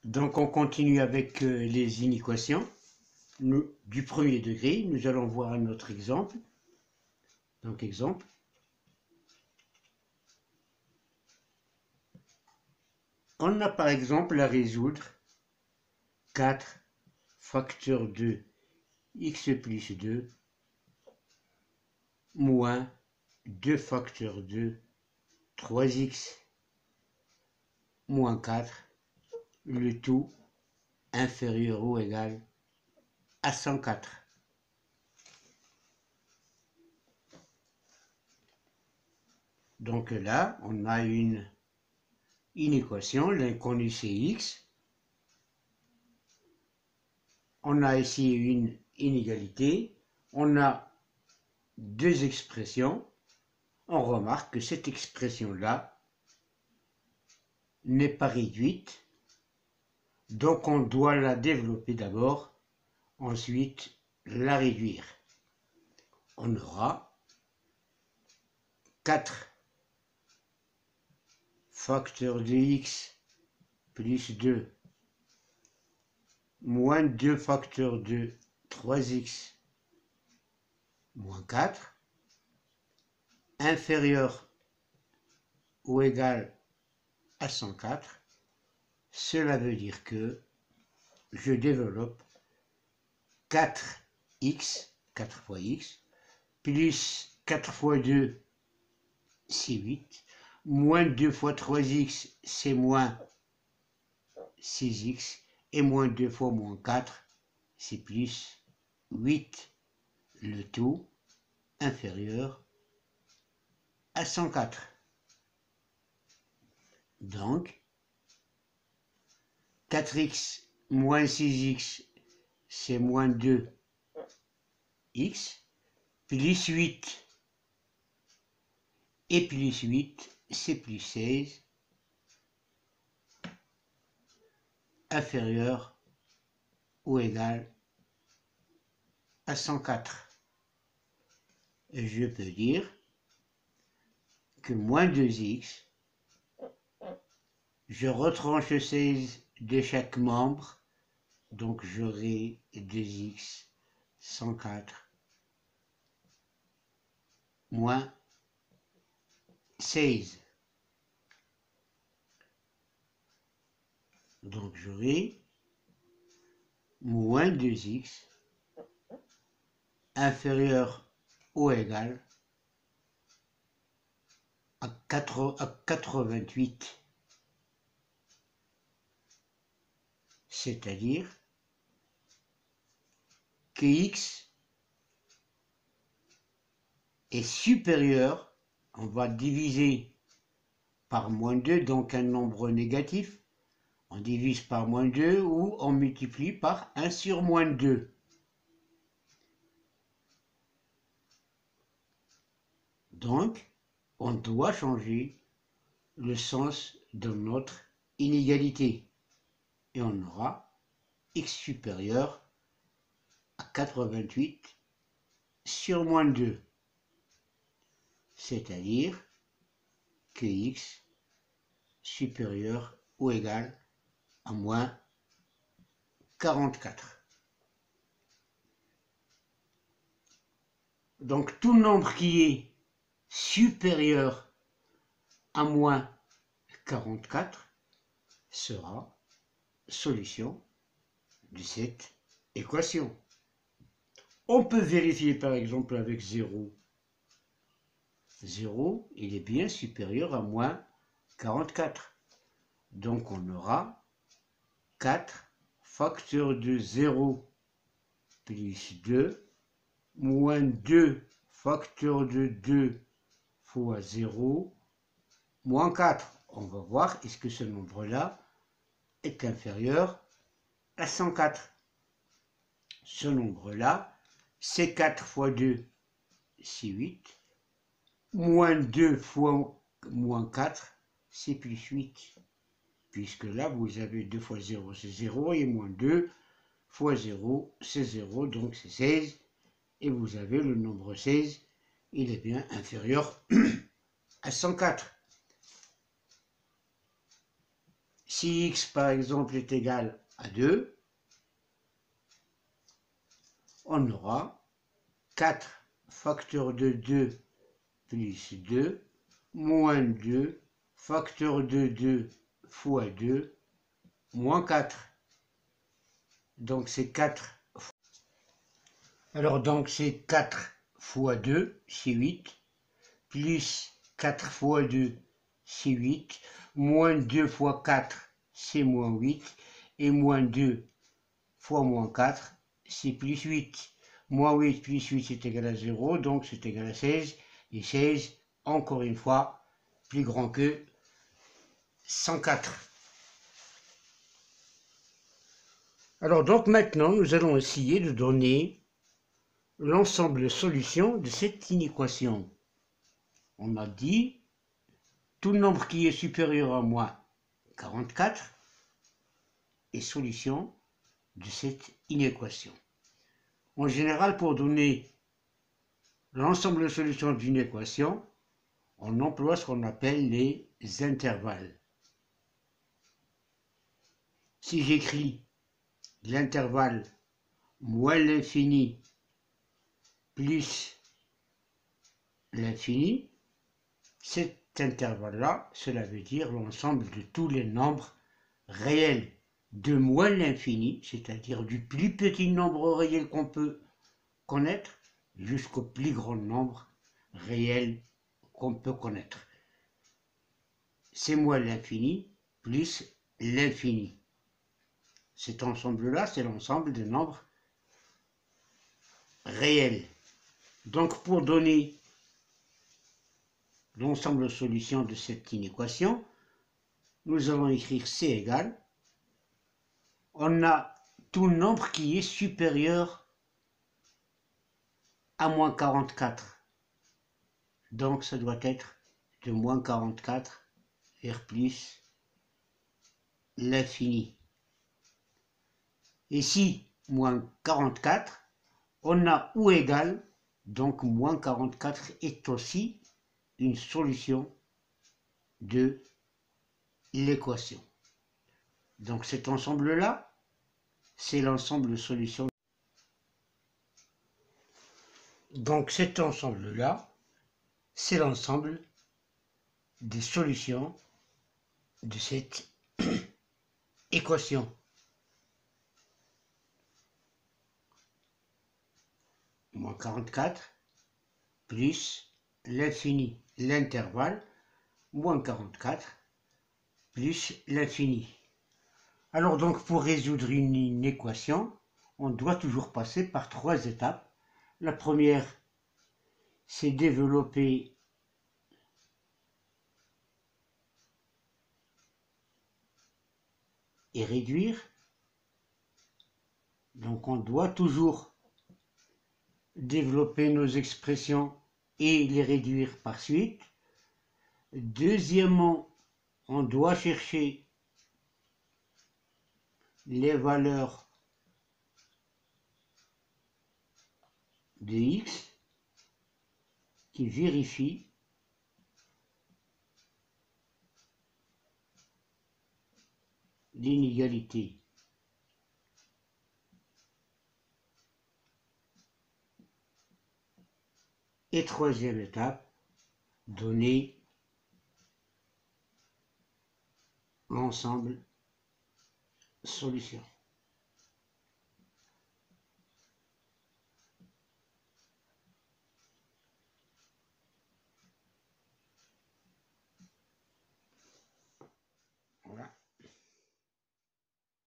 Donc on continue avec les inéquations du premier degré. Nous allons voir un autre exemple. Donc exemple. On a par exemple à résoudre 4 facteur de x plus 2 moins 2 facteurs de 3x moins 4, le tout inférieur ou égal à 104. Donc là, on a une équation, l'inconnu c'est x. On a ici une inégalité. On a deux expressions. On remarque que cette expression-là n'est pas réduite. Donc on doit la développer d'abord, ensuite la réduire. On aura 4 facteurs de x plus 2 moins 2 facteurs de 3x moins 4 inférieur ou égal à 104. Cela veut dire que je développe 4x, 4 fois x, plus 4 fois 2, c'est 8, moins 2 fois 3x, c'est moins 6x, et moins 2 fois moins 4, c'est plus 8, le tout inférieur à 104. Donc, 4x moins 6x, c'est moins 2x, plus 8, et plus 8, c'est plus 16, inférieur ou égal à 104. Et je peux dire que moins 2x, je retranche 16 de chaque membre, donc j'aurai 2x, 104, moins 16. Donc j'aurai moins 2x inférieur ou égal à 88. C'est-à-dire que x est supérieur, on va diviser par moins 2, donc un nombre négatif, on divise par moins 2 ou on multiplie par 1 sur moins 2. Donc, on doit changer le sens de notre inégalité. Et on aura x supérieur à 88 sur moins 2. C'est-à-dire que x supérieur ou égal à moins 44. Donc tout nombre qui est supérieur à moins 44 sera solution de cette équation. On peut vérifier par exemple avec 0. 0, il est bien supérieur à moins 44. Donc on aura 4 facteurs de 0 plus 2 moins 2 facteurs de 2 fois 0 moins 4. On va voir est-ce que ce nombre-là est inférieur à 104. Ce nombre-là, c'est 4 fois 2, c'est 8. Moins 2 fois moins 4, c'est plus 8. Puisque là, vous avez 2 fois 0, c'est 0, et moins 2 fois 0, c'est 0, donc c'est 16. Et vous avez le nombre 16, il est bien inférieur à 104. Si x par exemple est égal à 2, on aura 4 facteur de 2 plus 2 moins 2 facteur de 2 fois 2 moins 4. Donc c'est 4. Alors donc c'est 4 fois 2, c'est 8, plus 4 fois 2, c'est 8, moins 2 fois 4, c'est moins 8, et moins 2 fois moins 4, c'est plus 8. Moins 8 plus 8, c'est égal à 0, donc c'est égal à 16, et 16, encore une fois, plus grand que 104. Alors donc maintenant, nous allons essayer de donner l'ensemble de solutions de cette inéquation. On a dit tout nombre qui est supérieur à moins 44 est solution de cette inéquation. En général, pour donner l'ensemble de solutions d'une équation, on emploie ce qu'on appelle les intervalles. Si j'écris l'intervalle moins l'infini plus l'infini, cet intervalle-là, cela veut dire l'ensemble de tous les nombres réels de moins l'infini, c'est-à-dire du plus petit nombre réel qu'on peut connaître, jusqu'au plus grand nombre réel qu'on peut connaître. C'est moins l'infini plus l'infini. Cet ensemble-là, c'est l'ensemble des nombres réels. Donc, pour donner l'ensemble de solutions de cette inéquation, nous allons écrire C égale, on a tout nombre qui est supérieur à moins 44. Donc, ça doit être de moins 44 vers plus l'infini. Et si moins 44, on a ou égal, donc moins 44 est aussi une solution de l'équation. Donc cet ensemble-là, c'est l'ensemble de solutions. Donc cet ensemble-là, c'est l'ensemble des solutions de cette équation. Moins 44 plus l'infini, l'intervalle, moins 44 plus l'infini. Alors donc pour résoudre une équation, on doit toujours passer par 3 étapes. La première, c'est développer et réduire. Donc on doit toujours développer nos expressions et les réduire par suite. Deuxièmement, on doit chercher les valeurs de x qui vérifient l'inégalité. Et troisième étape, donner l'ensemble solution.